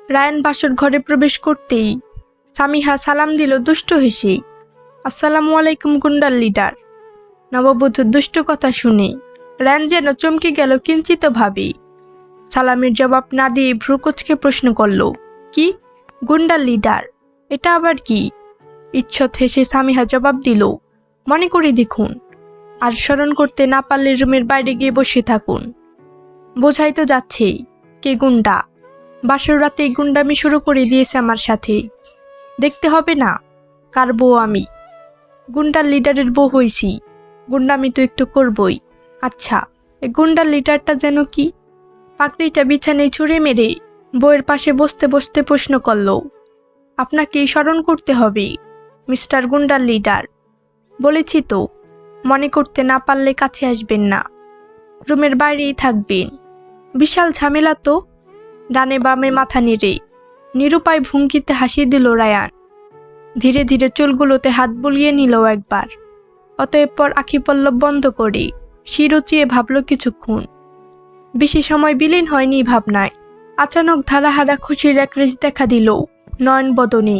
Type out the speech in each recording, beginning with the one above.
Ryan বাসর ঘরে প্রবেশ করতেই সামিহা সালাম দিল দুষ্ট হেসে। আসসালামু আলাইকুম গুন্ডার লিডার। নববধূর দুষ্ট কথা শুনে রায়ান যেন চমকে গেল কিঞ্চিত ভাবে। সালামের জবাব না দিয়ে ভ্রুকুচকে প্রশ্ন করল, কি গুন্ডার লিডার? এটা আবার কি? ইচ্ছত হেসে সামিহা জবাব দিল, মনে করে দেখুন, আর স্মরণ করতে না পারলে রুমের বাইরে গিয়ে বসে থাকুন। বোঝাই তো যাচ্ছেই কে গুন্ডা। বাসর রাতেই গুন্ডামি শুরু করে দিয়েছে আমার সাথে। দেখতে হবে না কার বউ আমি? গুন্ডার লিডারের বউ হয়েছি, গুন্ডামি তো একটু করবই। আচ্ছা, এই গুন্ডার লিডারটা যেন কি? পাকড়িটা বিছানায় ছুঁড়ে মেরে বউয়ের পাশে বসতে বসতে প্রশ্ন করল, আপনাকেই স্মরণ করতে হবে মিস্টার গুন্ডার লিডার। বলেছি তো, মনে করতে না পারলে কাছে আসবেন না, রুমের বাইরেই থাকবেন। বিশাল ঝামেলা তো। ডানে বামে মাথা নেড়ে নিরুপায় ভঙ্গিতে হাসি দিল রায়ান। ধীরে ধীরে চুলগুলোতে হাত বুলিয়ে নিল একবার। অতঃপর আখি পল্লব বন্ধ করে শির উঁচিয়ে ভাবল কিছুক্ষণ। বেশি সময় বিলীন হয়নি ভাবনায়। আচানক ধারাহারা খুশির এক রেশ দেখা দিল নয়ন বদনে।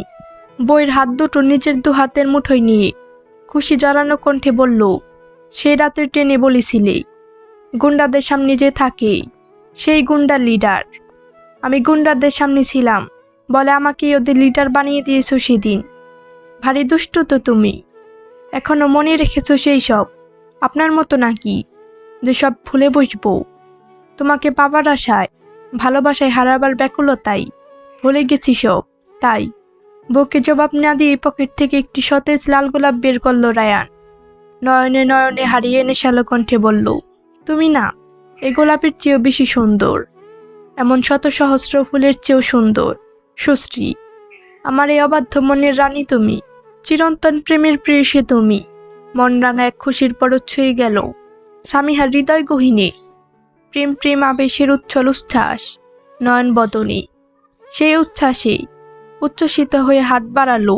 বইয়ের হাত দুটো নিজের দু হাতের মুঠোয় নিয়ে খুশি জড়ানো কণ্ঠে বলল, সেই রাতের ট্রেনে বলেছিলে গুন্ডাদের সামনে যে থাকে সেই গুন্ডার লিডার। আমি গুন্ডাদের সামনে ছিলাম বলে আমাকেই ওদের লিডার বানিয়ে দিয়েছো সেদিন। ভারী দুষ্ট তো তুমি। এখনো মনে রেখেছো সেই সব? আপনার মতো নাকি যে সব ভুলে বসবো? তোমাকে পাবার আশায়, ভালোবাসায় হারাবার ব্যাকুলতাই ভুলে গেছি সব। তাই বউকে জবাব না দিয়ে পকেট থেকে একটি সতেজ লাল গোলাপ বের করল রায়ান। নয়নে নয়নে হারিয়ে নেশালো কণ্ঠে বলল, তুমি না এই গোলাপের চেয়েও বেশি সুন্দর, এমন শত সহস্র ফুলের চেয়েও সুন্দর, সুশ্রী। আমার এই অবাধ্য মনের রানী তুমি, চিরন্তন প্রেমের প্রেয়সী তুমি। মন রাঙা এক খুশির পরশ ছুঁয়ে গেল সামিহার হৃদয় গহীনে। প্রেম প্রেম আবেশের উচ্ছল উচ্ছ্বাস নয়ন বদনে। সেই উচ্ছ্বাসে উচ্ছ্বসিত হয়ে হাত বাড়ালো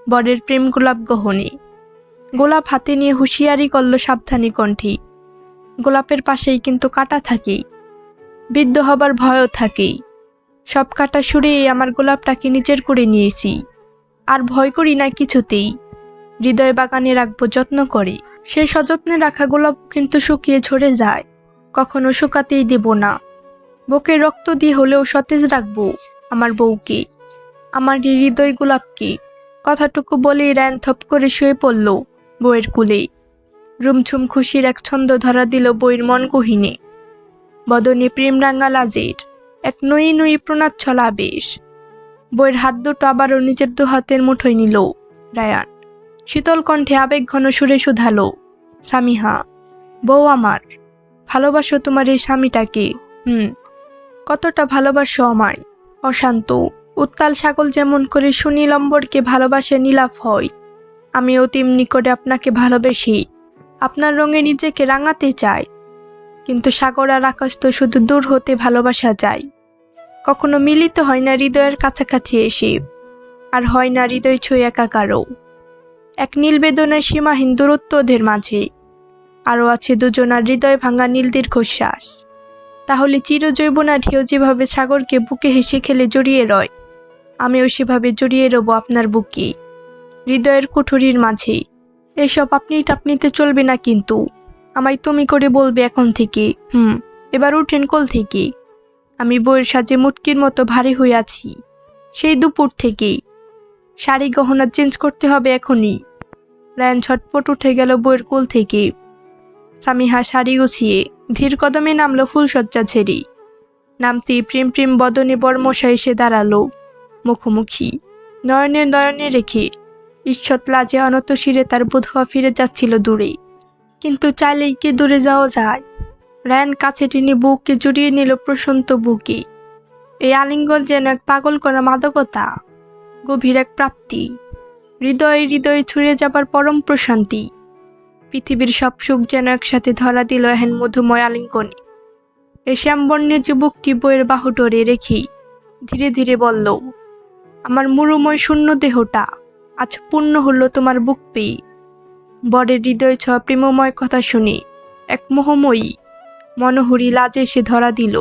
বরের প্রেম গোলাপ গহনে। গোলাপ হাতে নিয়ে হুঁশিয়ারি করল সাবধানী কণ্ঠে, গোলাপের পাশেই কিন্তু কাঁটা থাকে, বিদ্ধ হবার ভয়ও থাকে। সব কাঁটা সরিয়ে আমার গোলাপটাকে নিজের করে নিয়েছি, আর ভয় করি না কিছুতেই। হৃদয় বাগানে রাখবো যত্ন করে। সেই সযত্নে রাখা গোলাপ কিন্তু শুকিয়ে ঝরে যায়, কখনো শুকাতেই দেব না। বুকের রক্ত দিয়ে হলেও সতেজ রাখবো আমার বউকে, আমার হৃদয় গোলাপকে। কথাটুকু বলেই রায়ান থপ করে শুয়ে পড়ল বউয়ের কুলে। রুমঝুম খুশির এক ছন্দ ধরা দিল বইয়ের মন গহীনে। বদনে প্রেম রাঙা লাজের এক নই নই প্রণাচ্ছল আবেশ। বইয়ের হাত দুটো আবারও নিজের দু হাতের মুঠোয় নিল রায়ান। শীতল কণ্ঠে আবেগ ঘন সুরে শুধালো, সামিহা বউ আমার, ভালোবাসো তোমার এই স্বামীটাকে? কতটা ভালোবাসো আমায়? অশান্ত উত্তাল সাগর যেমন করে সুনীলম্বরকে ভালোবাসে নীলাভ হয়, আমিও তেমনি করে আপনাকে ভালোবেসে আপনার রঙে নিজেকে রাঙাতে চাই। কিন্তু সাগর আর আকাশ তো শুধু দূর হতে ভালোবাসা যায়, কখনো মিলিত হয় না হৃদয়ের কাছাকাছি এসে, আর হয় না হৃদয় ছুঁয়ে একাকারও। এক নীল বেদনায় সীমাহীন দূরত্ব ওদের মাঝে, আরও আছে দুজনার হৃদয় ভাঙা নীল দীর্ঘশ্বাস। তাহলে চিরজৈবনা ঢেউ যেভাবে সাগরকে বুকে হেসে খেলে জড়িয়ে রয়, আমিও সেভাবে জড়িয়ে রব আপনার বুকে, হৃদয়ের কুঠুরির মাঝে। এসব আপনি টাপনিতে চলবে না, কিন্তু আমায় তুমি করে বলবে এখন থেকে। এবার উঠেন কোল থেকে। আমি বইয়ের সাজে মুটকির মতো ভারী হয়ে আছি সেই দুপুর থেকেই। শাড়ি গহনা চেঞ্জ করতে হবে এখনই। রায়ান ছটপট উঠে গেল বইয়ের কোল থেকে। সামিহা শাড়ি গুছিয়ে ধীর কদমে নামলো ফুলশয্যা ছেড়ে। নামতেই প্রেম প্রেম বদনে বর্মশা এসে দাঁড়ালো মুখোমুখি। নয়নে নয়নে রেখে ঈষৎ লাজে অনত শিরে তার বোধহওয়া ফিরে যাচ্ছিল দূরে। কিন্তু চাইলেই কি দূরে যাওয়া যায়? রায়ান কাছে টেনে বুককে জড়িয়ে নিল প্রশান্ত বুকে। এই আলিঙ্গন যেন এক পাগল করা মাদকতা, গভীর এক প্রাপ্তি, হৃদয়ে হৃদয়ে ছুঁড়ে যাবার পরম প্রশান্তি। পৃথিবীর সব সুখ যেন একসাথে ধরা দিল এহেন মধুময় আলিঙ্গনে। এই শ্যামবর্ণের যুবকটি বইয়ের বাহু ডরে রেখেই ধীরে ধীরে বলল, আমার মুরুময় শূন্য দেহটা আজ পূর্ণ হলো তোমার বুক পেয়ে। বরের হৃদয় ছোঁয়া প্রেমময় কথা শুনে এক মোহময়ী মনোহরী লাজে এসে ধরা দিল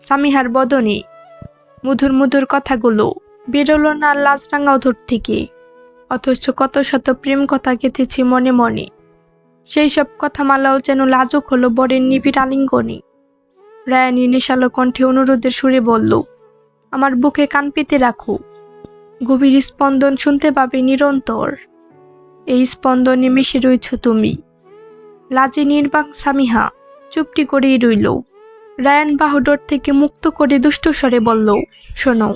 সামিহার বদনে। মধুর মধুর কথাগুলো বেরোলো না লাজরাঙা অধর থেকে, অথচ কত শত প্রেম কথা গেঁথেছি মনে মনে। সেই সব কথা মালাও যেন লাজুক হলো বরের নিবিড় আলিঙ্গনে। রায়ানি নেশালো কণ্ঠে অনুরোধের সুরে বলল, আমার বুকে কান পেতে রাখো, গভীর স্পন্দন শুনতে পাবে নিরন্তর। এই স্পন্দনে মিশে রয়েছ তুমি। লাজে নির্বাক সামিহা চুপটি করেই রইল। রায়ান বাহুডোর থেকে মুক্ত করে দুষ্ট স্বরে বলল, শোনো,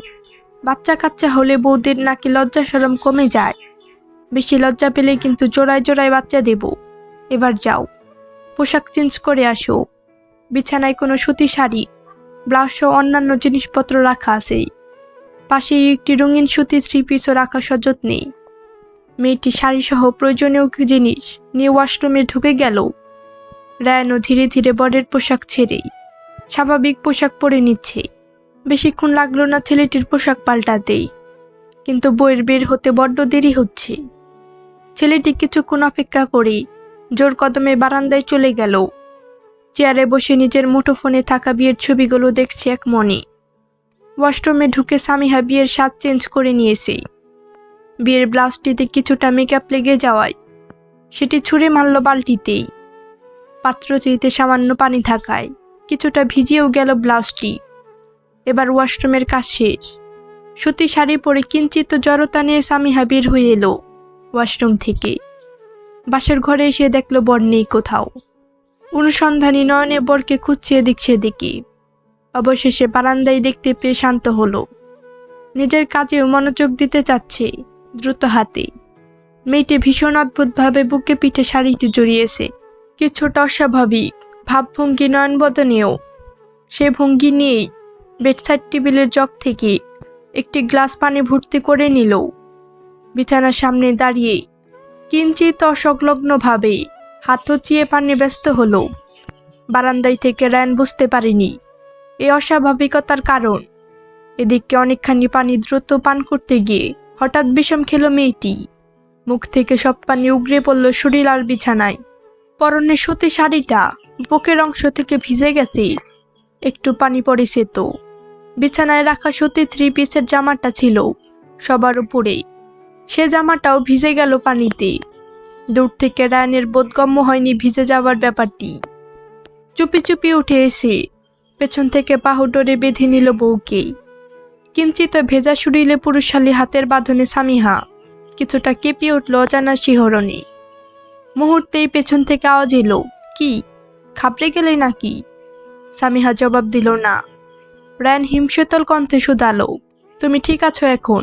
বাচ্চা কাচ্চা হলে বউদের নাকি লজ্জা শরম কমে যায়। বেশি লজ্জা পেলে কিন্তু জোড়ায় জোড়ায় বাচ্চা দেব। এবার যাও, পোশাক চেঞ্জ করে আসো। বিছানায় কোনো সুতি শাড়ি, ব্লাউজ সহ অন্যান্য জিনিসপত্র রাখা আছে। পাশেই একটি রঙিন সুতি থ্রি পিসও রাখা সযত্নে। মেয়েটি শাড়িসহ প্রয়োজনীয় জিনিস নিয়ে ওয়াশরুমে ঢুকে গেল। রায়ানও ধীরে ধীরে বরের পোশাক ছেড়ে স্বাভাবিক পোশাক পরে নিচ্ছে। বেশিক্ষণ লাগলো না ছেলেটির পোশাক পাল্টাতে, কিন্তু বইয়ের বের হতে বড্ড দেরি হচ্ছে। ছেলেটি কিছুক্ষণ অপেক্ষা করে জোর কদমে বারান্দায় চলে গেল। চেয়ারে বসে নিজের মুঠোফোনে থাকা বিয়ের ছবিগুলো দেখছে এক মনে। ওয়াশরুমে ঢুকে সামিহা বিয়ের সাজ চেঞ্জ করে নিয়েছে। বিয়ের ব্লাউজটিতে কিছুটা মেকআপ লেগে যাওয়ায় সেটি ছুঁড়ে মারল বালতিতেই। পাত্রটিতে সামান্য পানি থাকায় কিছুটা ভিজিয়েও গেল ব্লাউজটি। এবার ওয়াশরুমের কাজ শেষ। সুতি শাড়ি পরে কিঞ্চিত জড়তা নিয়ে সামিহা বের হয়ে এলো ওয়াশরুম থেকে। বাসর ঘরে এসে দেখল বর নেই কোথাও। অনুসন্ধানী নয়নে বরকে খুঁজছে এদিক সেদিকে। অবশেষে বারান্দায় দেখতে পেয়ে শান্ত হলো। নিজের কাজেও মনোযোগ দিতে চাচ্ছে দ্রুত হাতে। মেয়েটি ভীষণ অদ্ভুতভাবে বুকে পিঠে শাড়িটি জড়িয়েছে। কিছুটা অস্বাভাবিক ভাবভঙ্গি নয়নবদনেও। সে ভঙ্গি নিয়েই বেডসাইড টেবিলের জগ থেকে একটি গ্লাস পানি ভর্তি করে নিল। বিছানার সামনে দাঁড়িয়ে কিঞ্চিত অসংলগ্নভাবে হাত হচিয়ে পানি ব্যস্ত হলো। বারান্দায় থেকে রায়ান বুঝতে পারেনি এই অস্বাভাবিকতার কারণ। এদিকে অনেকখানি পানি দ্রুত পান করতে গিয়ে হঠাৎ বিষম খেল মেয়েটি। মুখ থেকে সব পানি উগড়ে পড়ল শরীর আর বিছানায়। পরনে সুতি শাড়িটা বুকের অংশ থেকে ভিজে গেছে। একটু পানি পড়েছে তো। বিছানায় রাখা সুতি থ্রি পিসের জামাটা ছিল সবার উপরে। সে জামাটাও ভিজে গেল পানিতে। দূর থেকে রায়ানের বোধগম্য হয়নি ভিজে যাওয়ার ব্যাপারটি। চুপি চুপি উঠে এসে পেছন থেকে বাহু ডোরে বেঁধে নিল বউকে। কিঞ্চিত ভেজা শরীরে পুরুষালী হাতের বাঁধনে সামিহা কিছুটা কেঁপে উঠল অজানা শিহরণে। মুহূর্তেই পেছন থেকে আওয়াজ এলো, কি খাবড়ে গেলে নাকি? সামিহা জবাব দিল না। রায়ান হিমশীতল কণ্ঠে শুধালো, তুমি ঠিক আছো এখন?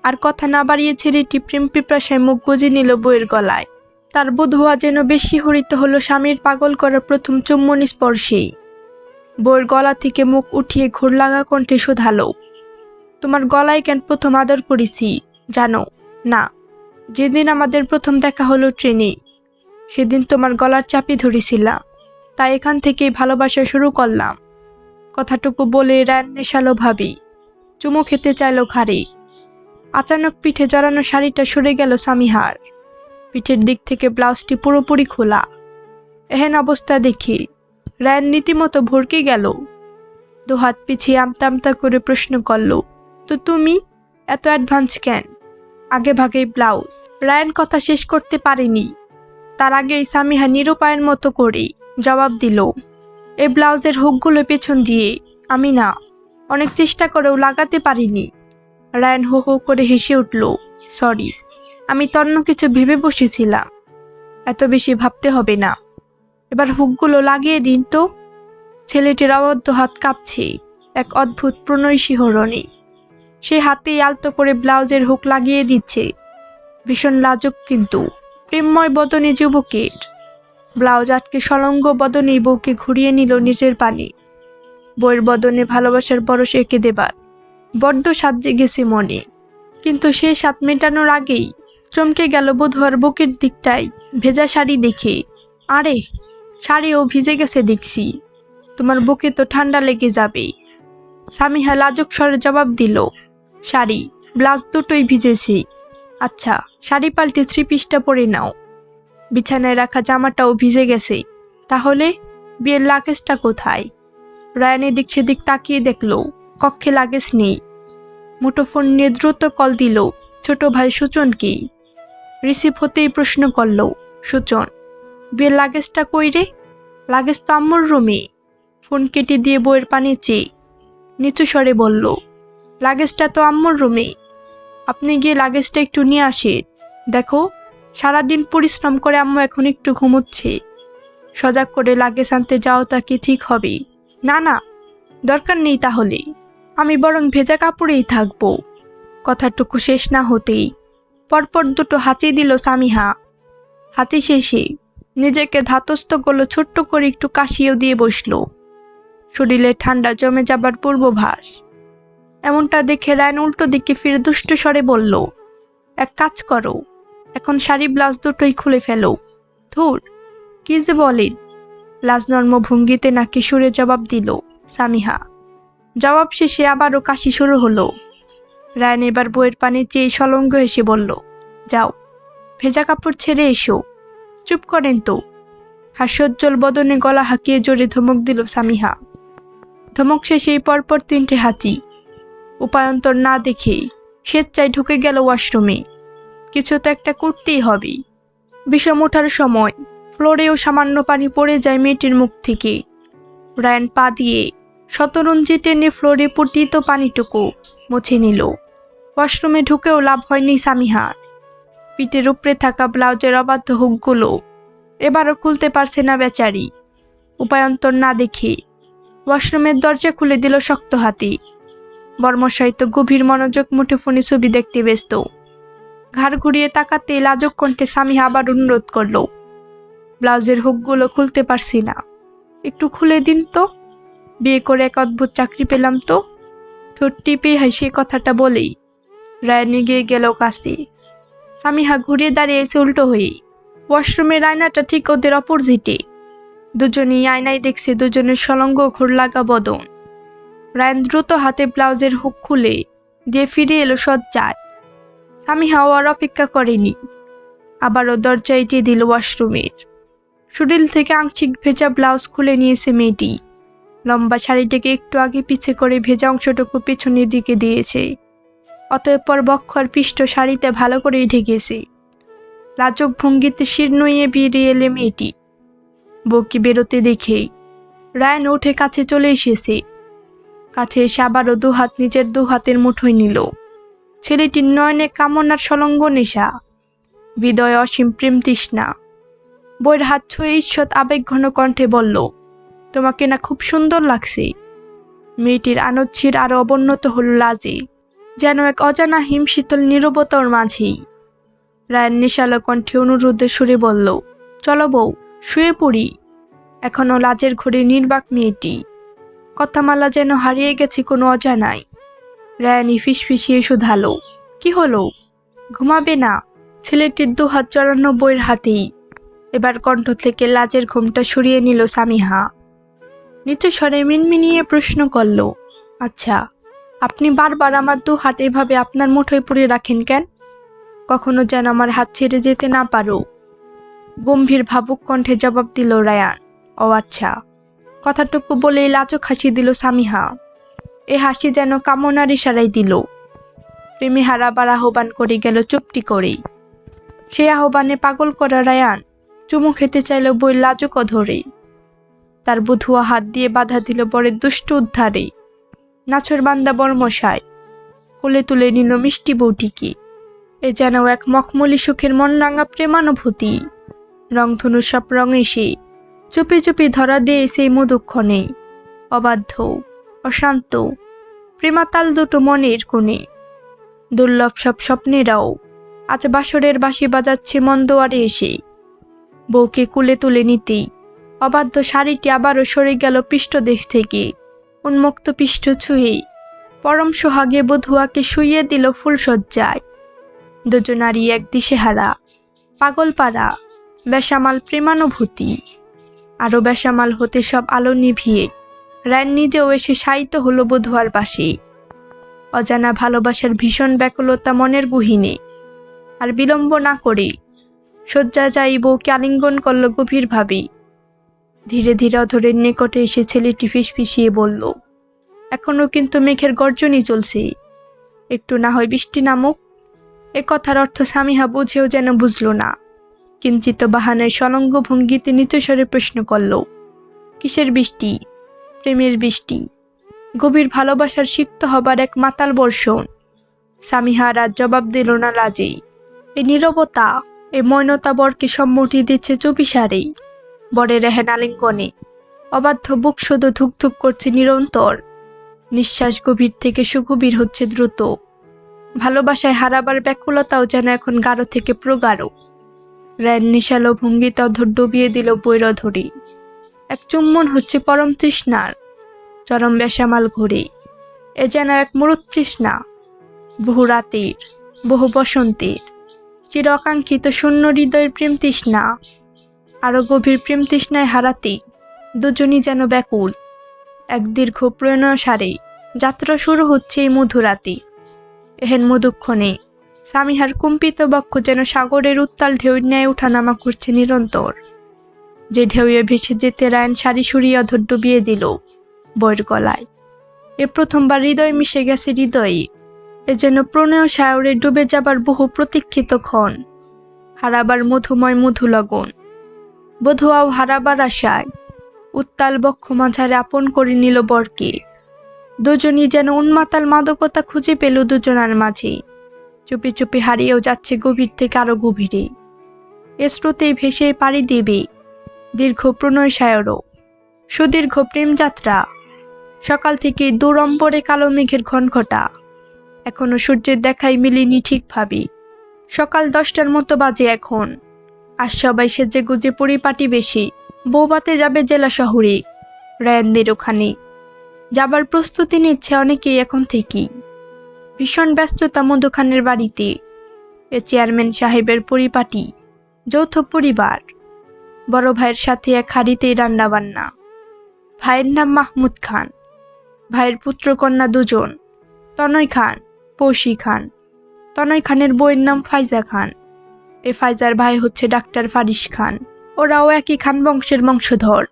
আর কথা না বাড়িয়ে ছেলেটি প্রেম পিপাসায় মুখ গুজে নিল বইয়ের গলায়। তার বোধ হওয়া যেন বেশি হরিত হলো স্বামীর পাগল করা প্রথম চুম্বন স্পর্শে। বইয়ের গলা থেকে মুখ উঠিয়ে ঘোর লাগা কণ্ঠে শুধালো, তোমার গলায় কেন প্রথম আদর করেছি জানো? না, যেদিন আমাদের প্রথম দেখা হলো ট্রেনে, সেদিন তোমার গলার চাপি ধরেছিলাম, তাই এখান থেকেই ভালোবাসা শুরু করলাম। কথাটুকু বলে রায়ান নেশালো ভাবে চুমু খেতে চাইল ঘাড়ে। আচানক পিঠে জড়ানো শাড়িটা সরে গেল সামিহার। পিঠের দিক থেকে ব্লাউজটি পুরোপুরি খোলা। এহেন অবস্থা দেখে রায়ান রীতিমতো ভরকে গেল। দুহাত পিছিয়ে আমতা আমতা করে প্রশ্ন করল, তো তুমি এত অ্যাডভান্স কেন? আগে ভাগেই ব্লাউজ। রায়ান কথা শেষ করতে পারেনি। তার আগেই সামিহা নিরুপায়ের মতো করে জবাব দিল, এই ব্লাউজের হুকগুলো পেছন দিয়ে আমি না, অনেক চেষ্টা করেও লাগাতে পারিনি। রায়ান হো হো করে হেসে উঠল, সরি, আমি তন্য কিছু ভেবে বসেছিলাম। এত বেশি ভাবতে হবে না, এবার হুকগুলো লাগিয়ে দিন তো। ছেলেটির অবদ্ধ হাত কাঁপছে এক অদ্ভুত প্রণয় শিহরণে। সে হাতেই আলতো করে ব্লাউজের হুক লাগিয়ে দিচ্ছে। ভীষণ লাজুক কিন্তু প্রেমময় বদনে যুবকের। ব্লাউজ আটকে সলঙ্গ বদনে বউকে ঘুরিয়ে নিল নিজের পানে। বউয়ের বদনে ভালোবাসার পরশ এঁকে দেবার বড্ড স্বাদ জেগেছে মনে। কিন্তু সে স্বাদ মেটানোর আগেই চমকে গেল বোধহর বুকের দিকটায় ভেজা শাড়ি দেখে। আরে, শাড়িও ভিজে গেছে দেখছি, তোমার বুকে তো ঠান্ডা লেগে যাবে। সামিহা লাজুক স্বরে জবাব দিল, শাড়ি ব্লাউজ দুটোই ভিজেছে। আচ্ছা, শাড়ি পাল্টে থ্রি পিসটা পরে নাও। বিছানায় রাখা জামাটাও ভিজে গেছে, তাহলে বিয়ের লাগেজটা কোথায়? রায়ান এদিক সেদিক তাকিয়ে দেখল কক্ষে লাগেজ নেই। মুঠোফোন নিয়ে দ্রুত কল দিল ছোট ভাই সুচনকে। রিসিভ হতেই প্রশ্ন করল, সুচন, বিয়ের লাগেজটা কই রে? লাগেজ তো আম্মুর রুমে। ফোন কেটে দিয়ে বইয়ের পানি চেয়ে নিচু স্বরে বলল, লাগেজটা তো আম্মুর রুমে। আপনি গিয়ে লাগেজটা একটু নিয়ে আসেন। দেখো, সারাদিন পরিশ্রম করে আম্মু এখন একটু ঘুমোচ্ছে। সজাগ করে লাগেজ আনতে যাওয়াটা কি ঠিক হবে? না না, দরকার নেই তাহলে। আমি বরং ভেজা কাপড়েই থাকবো। কথাটুকু শেষ না হতেই পরপর দুটো হাঁচি দিল সামিহা। হাঁচি শেষে নিজেকে ধাতস্থ করলো, ছোট্ট করে একটু কাশিও দিয়ে বসল। শরীরে ঠান্ডা জমে যাবার পূর্বভাস। এমনটা দেখে রায়ন উল্টো দিকে ফিরে দুষ্ট স্বরে বলল, এক কাজ করো, এখন শাড়ি ব্লাউজ দুটোই খুলে ফেলো। ধুর, কি যে বলেন? লাজনর্ম ভঙ্গিতে নাকি সুরে জবাব দিল সামিহা। জবাব শেষে আবারও কাশি শুরু হলো। রায়ন এবার বইয়ের পানি চেয়ে সলঙ্গ এসে বলল, যাও, ভেজা কাপড় ছেড়ে এসো। চুপ করেন তো। হাস্যোজ্জ্বল বদনে গলা হাঁকিয়ে জোরে ধমক দিল সামিহা। ধমক শেষেই পরপর 3টে হাঁচি। উপায়ন্তর না দেখে স্বেচ্ছায় ঢুকে গেল ওয়াশরুমে। কিছু তো একটা করতেই হবে। বিষম ওঠার সময় ফ্লোরেও সামান্য পানি পড়ে যায় মেয়েটির মুখ থেকে। রায়ন পা দিয়ে শতরঞ্জি টেনে ফ্লোরে পতিত পানিটুকু মুছে নিল। ওয়াশরুমে ঢুকেও লাভ হয়নি সামিহার। পিঠের উপরে থাকা ব্লাউজের অবাধ্য হুকগুলো এবারও খুলতে পারছে না বেচারি। উপায়ন্তর না দেখে ওয়াশরুমের দরজা খুলে দিল শক্ত হাতে। বর্মশাই তো গভীর মনোযোগ মুঠোফোনে ছবি দেখতে ব্যস্ত। ঘাড় ঘুরিয়ে তাকাতে লাজক কণ্ঠে সামিহা আবার অনুরোধ করল, ব্লাউজের হুকগুলো খুলতে পারছি না, একটু খুলে দিন তো। বিয়ে করে এক অদ্ভুত চাকরি পেলাম তো। ঠোঁট টিপে হেসে কথাটা বলেই রায়ন এগিয়ে গেল কাছে। সামিহা ঘুরিয়ে দাঁড়িয়ে এসে উল্টো হয়ে। ওয়াশরুমের আয়নাটা ঠিক ওদের অপোজিটে। দুজনেই আয়নায় দেখছে দুজনের সলঙ্গ ঘোর লাগা বদন। রায়ন দ্রুত হাতে ব্লাউজের হুক খুলে দিয়ে ফিরে এলো সজ্জায়। সামিহা আর অপেক্ষা করেনি, আবারও দরজা এঁটে দিল ওয়াশরুমের। শরীর থেকে আংশিক ভেজা ব্লাউজ খুলে নিয়েছে মেয়েটি। লম্বা শাড়িটাকে একটু আগে পিছে করে ভেজা অংশটুকু পেছনের দিকে দিয়েছে। অতঃপর বক্ষর পৃষ্ঠ শাড়িতে ভালো করেই ঢেকেছে। লাজক ভঙ্গিতে শির নুইয়ে বেরিয়ে এলে মেয়েটি। বউকে বেরোতে দেখে রায়ন উঠে কাছে চলে এসেছে। কাছে এসে আবারও দুহাত নিজের দুহাতের মুঠোয় নিল। ছেলেটির নয়নে কামনার সলঙ্গ নেশা, হৃদয়ে অসীম প্রেম তৃষ্ণা। বইয়ের হাত ছুঁয়ে ঈষৎ আবেগঘন কণ্ঠে বলল, তোমাকে না খুব সুন্দর লাগছে। মেয়েটির আনচ্ছির আরো অবনত হল লাজে, যেন এক অজানা হিমশীতল নীরবতার মাঝেই। রায়ন নেশালো কণ্ঠে অনুরোধে সুরে বলল, চলো বউ, শুয়ে পড়ি। এখনো লাজের ঘরে নির্বাক মেয়েটি। কথামালা যেন হারিয়ে গেছে কোনো অজানায়। রায়ানি ফিসফিসিয়ে শুধালো, কি হলো, ঘুমাবে না? ছেলেটির দুহাত জড়ানো বইয়ের হাতেই এবার কণ্ঠ থেকে লাজের ঘুমটা সরিয়ে নিল সামিহা। নিচু স্বরে মিনমিনিয়ে প্রশ্ন করল, আচ্ছা, আপনি বারবার আমার দু হাত এভাবে আপনার মুঠোয় পুরে রাখেন কেন? কখনো যেন আমার হাত ছেড়ে যেতে না পারো। গম্ভীর ভাবুক কণ্ঠে জবাব দিল রায়ান। ও আচ্ছা। কথাটুকু বলেই লাজুক হাসি দিল সামিহা। এ হাসি যেন কামনার ইশারাই দিল। প্রেমে হারাবার আহ্বান করে গেল চুপটি করেই। সে আহ্বানে পাগল করা রায়ান চুমু খেতে চাইল বই লাজুক ধরে। তার বধুয়া হাত দিয়ে বাধা দিল বরের দুষ্ট উদ্ধারে। নাছর বান্দা বর্মশায় কোলে তুলে নিল মিষ্টি বউটিকে। এ যেন এক মখমলি সুখের মনরাঙা প্রেমানুভূতি। রংধনু সব রং এসে চুপি চুপি ধরা দিয়ে সেই মধুক্ষণে। অবাধ্য, অশান্ত, প্রেমাতাল দুটো মনের কোণে। দুর্লভ সব স্বপ্নেরাও আজ বাসরের বাঁশি বাজাচ্ছে মন দুয়ারে এসে। বউকে কুলে তুলে নিতেই অবাধ্য শাড়িটি আবারও সরে গেল পৃষ্ঠদেশ থেকে। উন্মুক্ত পৃষ্ঠ ছুঁয়ে পরম সোহাগে বধুয়াকে শুইয়ে দিল ফুলসজ্জায়। দুজনারই এক দিশেহারা, পাগলপাড়া, বেসামাল প্রেমানুভূতি। আরও বেসামাল হতে সব আলো নিভিয়ে রায়ন নিজেও এসে শায়িত হলো বধুয়ার পাশে। অজানা ভালোবাসার ভীষণ ব্যাকুলতা মনের গহীনে। আর বিলম্ব না করে শয্যা যাই বউকে আলিঙ্গন করল গভীরভাবে। ধীরে ধীরে অধরের নিকটে এসে ছেলেটি ফিসফিসিয়ে বলল, এখনো কিন্তু মেঘের গর্জনই চলছে। একটু না হয় বৃষ্টি নামুক। এ কথার অর্থ সামিহা বুঝেও যেন বুঝল না। কিঞ্চিত বাহানের সলঙ্গ ভঙ্গিতে নিচস্বরে প্রশ্ন করল, কিসের বৃষ্টি? প্রেমের বৃষ্টি, গভীর ভালোবাসার সিক্ত হবার এক মাতাল বর্ষণ। সামিহা আর জবাব দিল না লাজেই। এই নীরবতা, এই মৌনতা বরকে সম্মতি দিচ্ছে চুপিসারেই। বরের এহেন আলিঙ্গনে অবাধ্য বুক শুধু ধুকধুক করছে নিরন্তর। নিঃশ্বাস গভীর থেকে সুগভীর হচ্ছে দ্রুত। ভালোবাসায় হারাবার ব্যাকুলতাও যেন এখন গাঢ় থেকে প্রগাঢ়। র্যান নিশালো ভঙ্গিতে অধর ডুবিয়ে দিল বৈরধরি। এক চুম্বন হচ্ছে পরম তৃষ্ণার, চরম বেসামাল ঘুরে। এ যেন এক মরুৎ তৃষ্ণা, বহু রাতের, বহু বসন্তের, চির আকাঙ্ক্ষিত শূন্য হৃদয়ের প্রেম তৃষ্ণা। আরো গভীর প্রেম তৃষ্ণায় হারাতে দুজনই যেন ব্যাকুল। এক দীর্ঘ প্রণয় সারে যাত্রা শুরু হচ্ছে এই মধুরাতে। এহেন মধুক্ষণে সামিহার কম্পিত বক্ষ যেন সাগরের উত্তাল ঢেউয়ের ন্যায় উঠানামা করছে নিরন্তর। যে ঢেউয়ে ভেসে যেতে রায়ন সারি সুরিয়ে অধর ডুবিয়ে দিল বইয়ের গলায়। এ প্রথমবার হৃদয় মিশে গেছে হৃদয়ে। এ যেন প্রণয় সায়রে ডুবে যাবার বহু প্রতীক্ষিত ক্ষণ, হারাবার মধুময় মধু লগন। বধুয়াও হারাবার আশায় উত্তাল বক্ষ মাঝারে আপন করে নিল বরকে। দুজনই যেন উন্মাতাল মাদকতা খুঁজে পেল দুজনার মাঝে। চুপি চুপি হারিয়েও যাচ্ছে গভীর থেকে আরো গভীরে। এ স্রোতে ভেসে পাড়ি দেবে দীর্ঘ প্রণয় সায়রও, সুদীর্ঘ প্রেম যাত্রা। সকাল থেকে দূরম্বরে কালো মেঘের ঘনঘটা, এখনো সূর্যের দেখাই মিলেনি ঠিকভাবে। সকাল 10টার মতো বাজে এখন। আর সবাই সেজে গুজে পরিপাটি বেশি বৌবাতে যাবে জেলা শহরে। রায়ানদের ওখানে যাবার প্রস্তুতি নিচ্ছে অনেকেই এখন থেকেই। ভীষণ ব্যস্ততা মধুখানের বাড়িতে। এ চেয়ারম্যান সাহেবের পরিপাটি যৌথ পরিবার। বড় ভাইয়ের সাথে এক হাঁড়িতেই রান্নাবান্না। ভাইয়ের নাম মাহমুদ খান, ভাইয়ের পুত্রকন্যা দুজন, তনয় খান, পৌশি খান। তনয় খানের বউয়ের নাম ফাইজা খান। এ ফাইজার ভাই হচ্ছে ডাক্তার ফারিস খান। ওরাও একই খান বংশের বংশধর।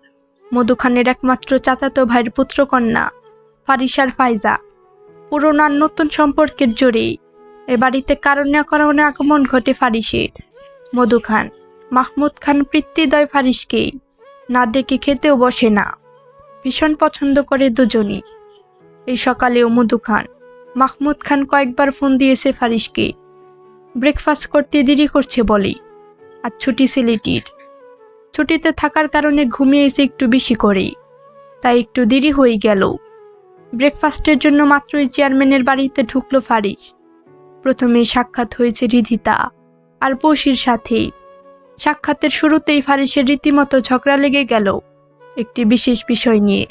মধু খানের একমাত্র চাচাতো ভাইয়ের পুত্রকন্যা ফারিস আর ফাইজা। পুরনো আর নতুন সম্পর্কের জোরে এ বাড়িতে কারণে অকারণে আগমন ঘটে ফারিসের। মধু খান মাহমুদ খান পিতৃদয় ফারিসকে না ডেকে খেতেও বসে না। ভীষণ পছন্দ করে দুজনই। এই সকালেও মধু খান মাহমুদ খান কয়েকবার ফোন দিয়েছে ফারিসকে। ব্রেকফাস্ট করতে দেরি করছে বলে। আর ছুটি ছেলেটির। ছুটিতে থাকার কারণে ঘুমিয়েছে একটু বেশি করে, তাই একটু দেরি হয়ে গেল। ব্রেকফাস্টের জন্য মাত্রই চেয়ারম্যানের বাড়িতে ঢুকলো ফারিস। প্রথমে সাক্ষাৎ হয়েছে রিধিতা আর পৌশির সাথে। সাক্ষাতের শুরুতেই ফারিসের রীতিমতো ঝগড়া লেগে গেল একটি বিশেষ বিষয় নিয়ে।